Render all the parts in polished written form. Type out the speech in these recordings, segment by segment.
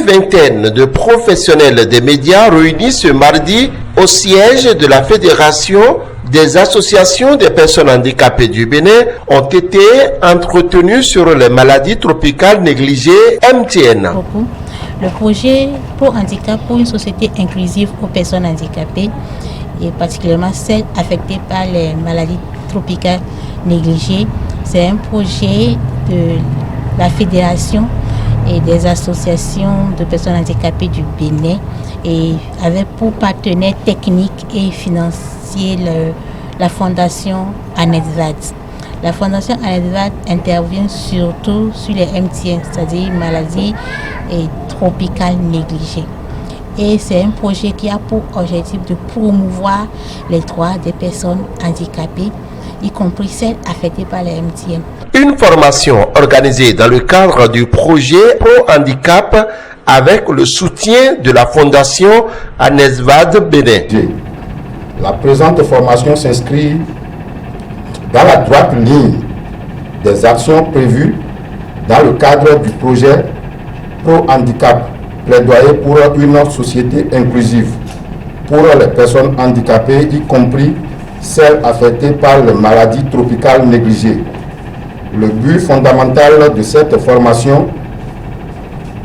vingtaine de professionnels des médias réunis ce mardi au siège de la Fédération des associations des personnes handicapées du Bénin ont été entretenus sur les maladies tropicales négligées MTN. Le projet Pro Handicap pour une société inclusive aux personnes handicapées et particulièrement celles affectées par les maladies tropicales négligées, c'est un projet de la Fédération et des associations de personnes handicapées du Bénin et avec pour partenaire technique et financier la Fondation ANEDVAD. La Fondation ANEDVAD intervient surtout sur les MTN, c'est-à-dire maladies tropicales négligées. Et c'est un projet qui a pour objectif de promouvoir les droits des personnes handicapées, y compris celles affectées par les MTN. Une formation organisée dans le cadre du projet Pro Handicap avec le soutien de la Fondation ANEDVAD Bénin. La présente formation s'inscrit dans la droite ligne des actions prévues dans le cadre du projet Pro Handicap, plaidoyer pour une société inclusive pour les personnes handicapées, y compris celles affectées par les maladies tropicales négligées. Le but fondamental de cette formation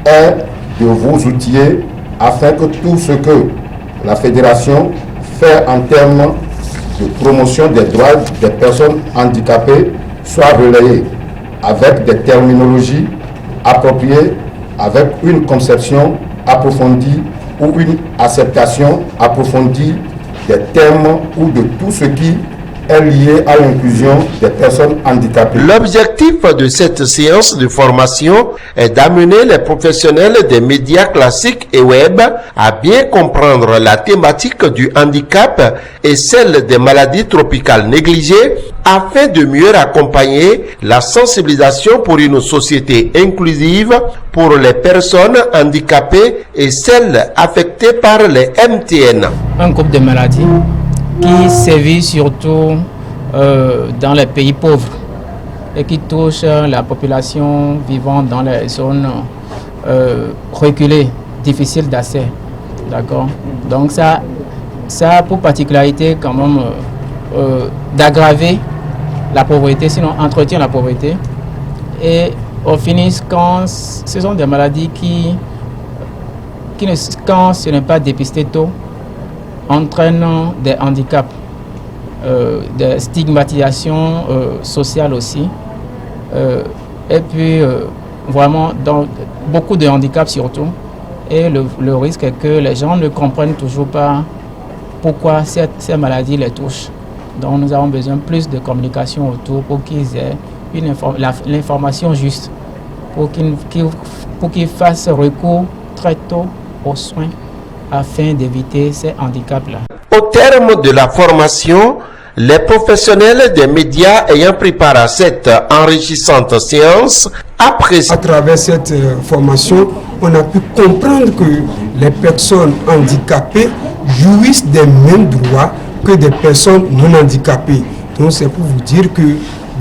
est de vous outiller afin que tout ce que la Fédération fait en termes de promotion des droits des personnes handicapées soit relayé avec des terminologies appropriées, avec une conception approfondie ou une acceptation approfondie des termes ou de tout ce qui est lié à l'inclusion des personnes handicapées. L'objectif de cette séance de formation est d'amener les professionnels des médias classiques et web à bien comprendre la thématique du handicap et celle des maladies tropicales négligées afin de mieux accompagner la sensibilisation pour une société inclusive pour les personnes handicapées et celles affectées par les MTN. Un groupe de maladies qui sévit surtout dans les pays pauvres et qui touche la population vivant dans les zones reculées, difficiles d'accès. D'accord. Donc ça a pour particularité quand même d'aggraver la pauvreté, sinon entretient la pauvreté. Et au finish, quand ce sont des maladies qui quand ce n'est pas dépisté tôt, entraînant des handicaps, des stigmatisations sociales aussi, et puis vraiment dans beaucoup de handicaps surtout. Et le risque est que les gens ne comprennent toujours pas pourquoi ces maladies les touchent. Donc nous avons besoin plus de communication autour pour qu'ils aient l'information juste, pour qu'ils fassent recours très tôt aux soins afin d'éviter ces handicaps-là. Au terme de la formation, les professionnels des médias ayant pris part à cette enrichissante séance apprécient. À travers cette formation, on a pu comprendre que les personnes handicapées jouissent des mêmes droits que des personnes non handicapées. Donc c'est pour vous dire que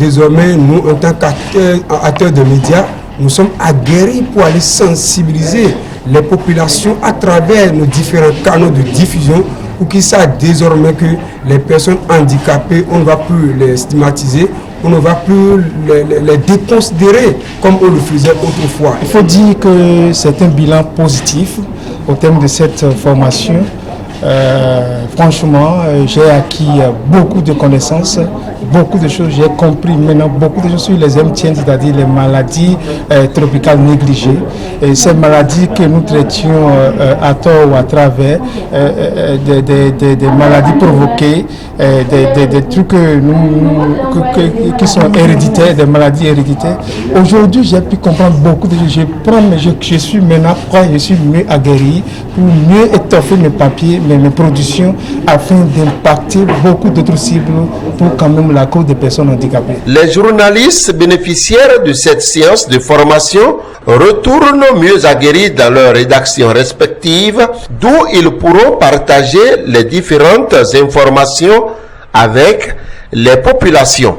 désormais, nous, en tant qu'acteurs de médias, nous sommes aguerris pour aller sensibiliser les populations à travers nos différents canaux de diffusion pour qu'ils sachent désormais que les personnes handicapées, on ne va plus les stigmatiser, on ne va plus les déconsidérer comme on le faisait autrefois. Il faut dire que c'est un bilan positif au terme de cette formation. Franchement, j'ai acquis beaucoup de connaissances, beaucoup de choses, j'ai compris maintenant beaucoup de choses sur les MTN, c'est-à-dire les maladies tropicales négligées. Et ces maladies que nous traitions à tort ou à travers, des maladies provoquées, des trucs qui sont héréditaires, des maladies héréditaires. Aujourd'hui, j'ai pu comprendre beaucoup de choses. Je suis maintenant prêt, je suis mieux aguerri pour mieux étoffer mes papiers, mes productions, afin d'impacter beaucoup d'autres cibles pour quand même la cause des personnes handicapées. Les journalistes bénéficiaires de cette séance de formation retournent mieux aguerris dans leurs rédactions respectives, d'où ils pourront partager les différentes informations avec les populations.